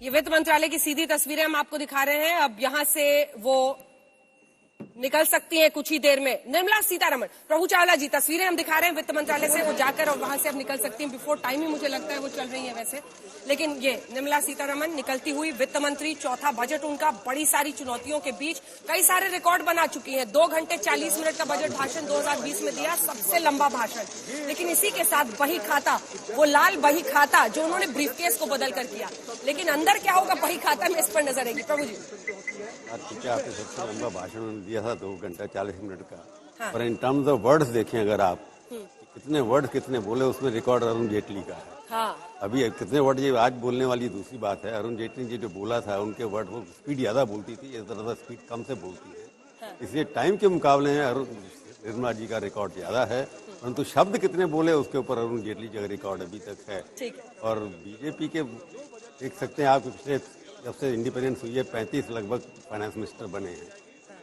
ये वित्त मंत्रालय की सीधी तस्वीरें हम आपको दिखा रहे हैं। अब यहां से वो निकल सकती हैं कुछ ही देर में। निर्मला सीतारमण, प्रभु चावला जी, तस्वीरें हम दिखा रहे हैं वित्त मंत्रालय से, वो जाकर और वहां से अब निकल सकती हैं। बिफोर टाइम ही मुझे लगता है वो चल रही है वैसे, लेकिन ये निर्मला सीतारमण निकलती हुई वित्त मंत्री, चौथा बजट उनका, बड़ी सारी चुनौतियों के बीच कई सारे रिकॉर्ड बना चुकी हैं। 2 घंटे 40 मिनट का बजट भाषण 2020 में दिया, सबसे लंबा भाषण। लेकिन इसी के साथ बही खाता, वो लाल बही खाता जो उन्होंने ब्रीफकेस को बदल कर किया, लेकिन अंदर क्या होगा बही खाता में, इस पर नजर रहेगी। प्रभु जी, आपने सबसे लंबा भाषण दिया था 2 घंटा 40 मिनट का। हाँ। और इन टर्म्स ऑफ वर्ड्स देखें अगर आप, कितने वर्ड कितने बोले, उसमें रिकॉर्ड अरुण जेटली का है। हाँ। अभी कितने वर्ड ये आज बोलने वाली दूसरी बात है। अरुण जेटली जी जो बोला था, उनके वर्ड वो स्पीड ज्यादा बोलती थी, इस तरह से स्पीड कम से बोलती है। हाँ। इसलिए टाइम के मुकाबले में अरुण निर्मला जी का रिकॉर्ड ज्यादा है, परंतु शब्द कितने बोले उसके ऊपर अरुण जेटली जी का रिकॉर्ड अभी तक है। और बीजेपी के देख सकते हैं आप, पिछले जब से इंडिपेंडेंस हुई है 35 लगभग फाइनेंस मिनिस्टर बने हैं,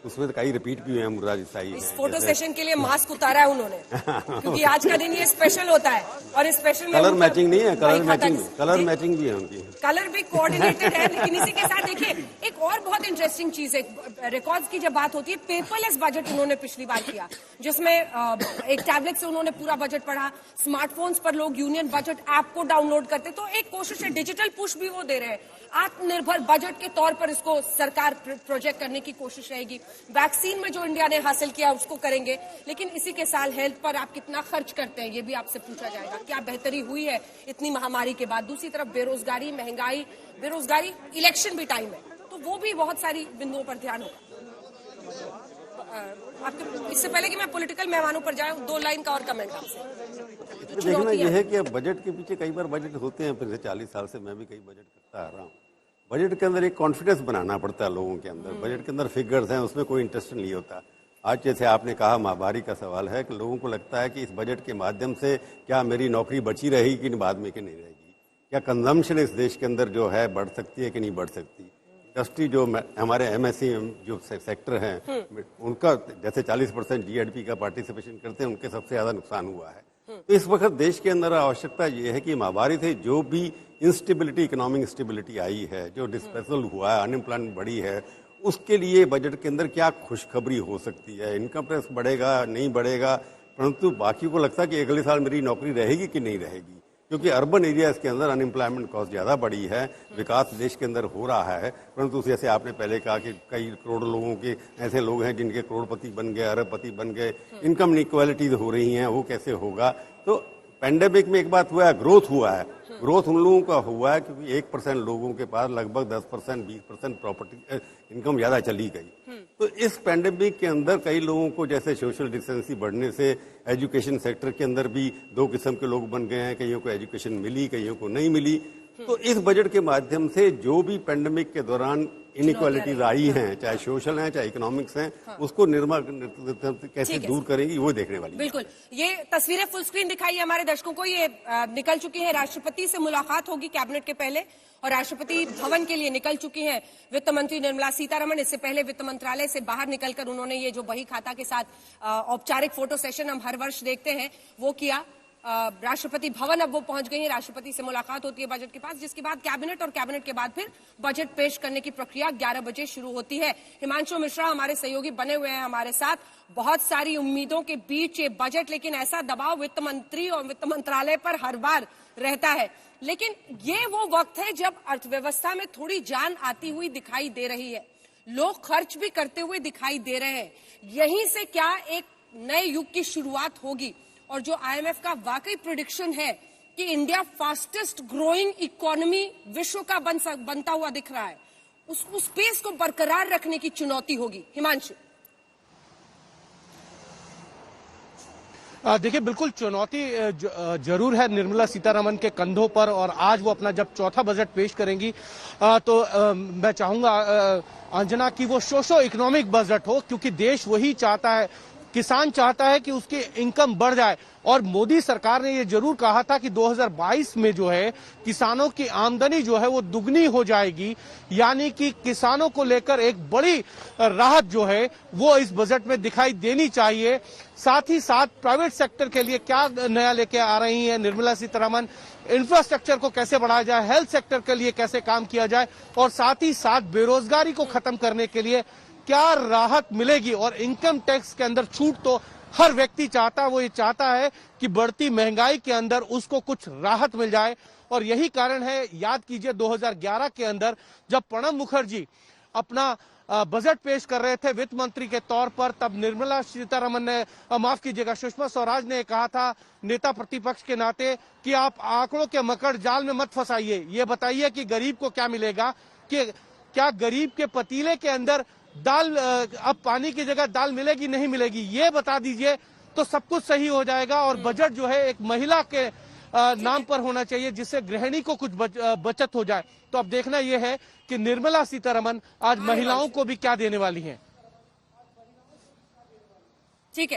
उसमें तो कई रिपीट भी हुए हैं। मुरार देसाई इस फोटो सेशन के लिए मास्क उतारा है उन्होंने क्योंकि आज का दिन ये स्पेशल होता है, और इस स्पेशल में कलर मैचिंग नहीं है, कलर मैचिंग भी है उनकी, कलर भी कोऑर्डिनेटेड है। लेकिन इसी के साथ देखिए एक और बहुत इंटरेस्टिंग चीज है, रिकॉर्ड्स की जब बात होती है, पेपरलेस बजट उन्होंने पिछली बार किया, जिसमें एक टैबलेट से उन्होंने पूरा बजट पढ़ा। स्मार्टफोन्स पर लोग यूनियन बजट ऐप को डाउनलोड करते, तो एक कोशिश है, डिजिटल पुश भी वो दे रहे हैं। आत्मनिर्भर बजट के तौर पर इसको सरकार प्रोजेक्ट करने की कोशिश रहेगी। वैक्सीन में जो इंडिया ने हासिल किया उसको करेंगे, लेकिन इसी के साथ हेल्थ पर आप कितना खर्च करते हैं ये भी आपसे पूछा जाएगा। क्या बेहतरी हुई है इतनी महामारी के बाद? दूसरी तरफ बेरोजगारी, महंगाई, बेरोजगारी, इलेक्शन भी टाइम है, तो वो भी बहुत सारी बिंदुओं पर ध्यान होगा। आपके इससे पहले कि मैं पॉलिटिकल मेहमानों पर जाऊं, 2 लाइन का और कमेंट आपसे। देखना यह है कि अब बजट के पीछे कई बार बजट होते हैं, पिछले 40 साल से मैं भी कई बजट करता आ रहा हूँ। बजट के अंदर एक कॉन्फिडेंस बनाना पड़ता है लोगों के अंदर। बजट के अंदर फिगर्स हैं, उसमें कोई इंटरेस्ट नहीं होता। आज जैसे आपने कहा महामारी का सवाल है कि लोगों को लगता है कि इस बजट के माध्यम से क्या मेरी नौकरी बची रहेगी कि बाद में कि नहीं रहेगी, क्या कंजम्पशन इस देश के अंदर जो है बढ़ सकती है कि नहीं बढ़ सकती। इंडस्ट्री जो हमारे एमएसई जो सेक्टर हैं उनका जैसे 40% जीएडपी का पार्टिसिपेशन करते हैं, उनके सबसे ज्यादा नुकसान हुआ है। तो इस वक्त देश के अंदर आवश्यकता ये है कि महामारी से जो भी इंस्टेबिलिटी, इकोनॉमिक इंस्टेबिलिटी आई है, जो डिस्पेसल हुआ है, अनएम्प्लॉयमेंट बढ़ी है, उसके लिए बजट के अंदर क्या खुशखबरी हो सकती है। इनकम टैक्स बढ़ेगा नहीं बढ़ेगा, परंतु बाकी को लगता है कि अगले साल मेरी नौकरी रहेगी कि नहीं रहेगी, क्योंकि अर्बन एरियाज के अंदर अनएम्प्लॉयमेंट कॉस्ट ज्यादा बढ़ी है। विकास देश के अंदर हो रहा है, परंतु जैसे आपने पहले कहा कि कई करोड़ लोगों के ऐसे लोग हैं जिनके करोड़पति बन गए, अरबपति बन गए, इनकम इनइक्वालिटीज हो रही हैं, वो कैसे होगा। तो पेंडेमिक में एक बात हुआ है, ग्रोथ हुआ है। ग्रोथ उन लोगों का हुआ है क्योंकि 1% लोगों के पास लगभग 10%, 20% प्रॉपर्टी इनकम ज्यादा चली गई। तो इस पेंडेमिक के अंदर कई लोगों को, जैसे सोशल डिस्टेंसिंग बढ़ने से एजुकेशन सेक्टर के अंदर भी 2 किस्म के लोग बन गए हैं, कईयों को एजुकेशन मिली, कईयों को नहीं मिली। तो इस बजट के माध्यम से जो भी पेंडेमिक के दौरान इनइक्वालिटीज आई हैं, चाहे सोशल हैं चाहे इकोनॉमिक्स हैं, उसको कैसे दूर करेंगी वो देखने वाली। बिल्कुल, ये तस्वीरें फुल स्क्रीन दिखाई है हमारे दर्शकों को। ये निकल चुकी है, राष्ट्रपति से मुलाकात होगी कैबिनेट के पहले, और राष्ट्रपति भवन के लिए निकल चुकी हैं वित्त मंत्री निर्मला सीतारमण। इससे पहले वित्त मंत्रालय से बाहर निकलकर उन्होंने ये जो बही खाता के साथ औपचारिक फोटो सेशन हम हर वर्ष देखते हैं वो किया। राष्ट्रपति भवन अब वो पहुंच गई है, राष्ट्रपति से मुलाकात होती है बजट के पास, जिसके बाद कैबिनेट, और कैबिनेट के बाद फिर बजट पेश करने की प्रक्रिया 11 बजे शुरू होती है। हिमांशु मिश्रा हमारे सहयोगी बने हुए हैं हमारे साथ। बहुत सारी उम्मीदों के बीच ये बजट, लेकिन ऐसा दबाव वित्त मंत्री और वित्त मंत्रालय पर हर बार रहता है। लेकिन ये वो वक्त है जब अर्थव्यवस्था में थोड़ी जान आती हुई दिखाई दे रही है, लोग खर्च भी करते हुए दिखाई दे रहे हैं। यहीं से क्या एक नए युग की शुरुआत होगी, और जो आईएमएफ का वाकई प्रेडिक्शन है कि इंडिया फास्टेस्ट ग्रोइंग इकोनॉमी विश्व का बनता हुआ दिख रहा है, उस पेस को बरकरार रखने की चुनौती होगी। हिमांशु, देखिए बिल्कुल चुनौती जरूर है निर्मला सीतारमण के कंधों पर, और आज वो अपना जब चौथा बजट पेश करेंगी तो मैं चाहूंगा अंजना कि वो सोशो इकोनॉमिक बजट हो, क्योंकि देश वही चाहता है किसान चाहता है कि उसकी इनकम बढ़ जाए। और मोदी सरकार ने ये जरूर कहा था कि 2022 में जो है किसानों की आमदनी जो है वो दुगनी हो जाएगी, यानी कि किसानों को लेकर एक बड़ी राहत जो है वो इस बजट में दिखाई देनी चाहिए। साथ ही साथ प्राइवेट सेक्टर के लिए क्या नया लेके आ रही है निर्मला सीतारमण, इंफ्रास्ट्रक्चर को कैसे बढ़ाया जाए, हेल्थ सेक्टर के लिए कैसे काम किया जाए, और साथ ही साथ बेरोजगारी को खत्म करने के लिए क्या राहत मिलेगी। और इनकम टैक्स के अंदर छूट तो हर व्यक्ति चाहता है, वो ये चाहता है कि बढ़ती महंगाई के अंदर उसको कुछ राहत मिल जाए। और यही कारण है, याद कीजिए 2011 के अंदर जब प्रणब मुखर्जी अपना बजट पेश कर रहे थे वित्त मंत्री के तौर पर, तब निर्मला सीतारमण ने, माफ कीजिएगा, सुषमा स्वराज ने कहा था नेता प्रतिपक्ष के नाते कि आप आंकड़ों के मकड़ जाल में मत फंसाइए, ये बताइए कि गरीब को क्या मिलेगा, कि क्या गरीब के पतीले के अंदर दाल, अब पानी की जगह दाल मिलेगी नहीं मिलेगी, ये बता दीजिए तो सब कुछ सही हो जाएगा। और बजट जो है एक महिला के नाम पर होना चाहिए, जिससे गृहिणी को कुछ बचत हो जाए। तो अब देखना यह है कि निर्मला सीतारमण आज महिलाओं को भी क्या देने वाली हैं। ठीक है।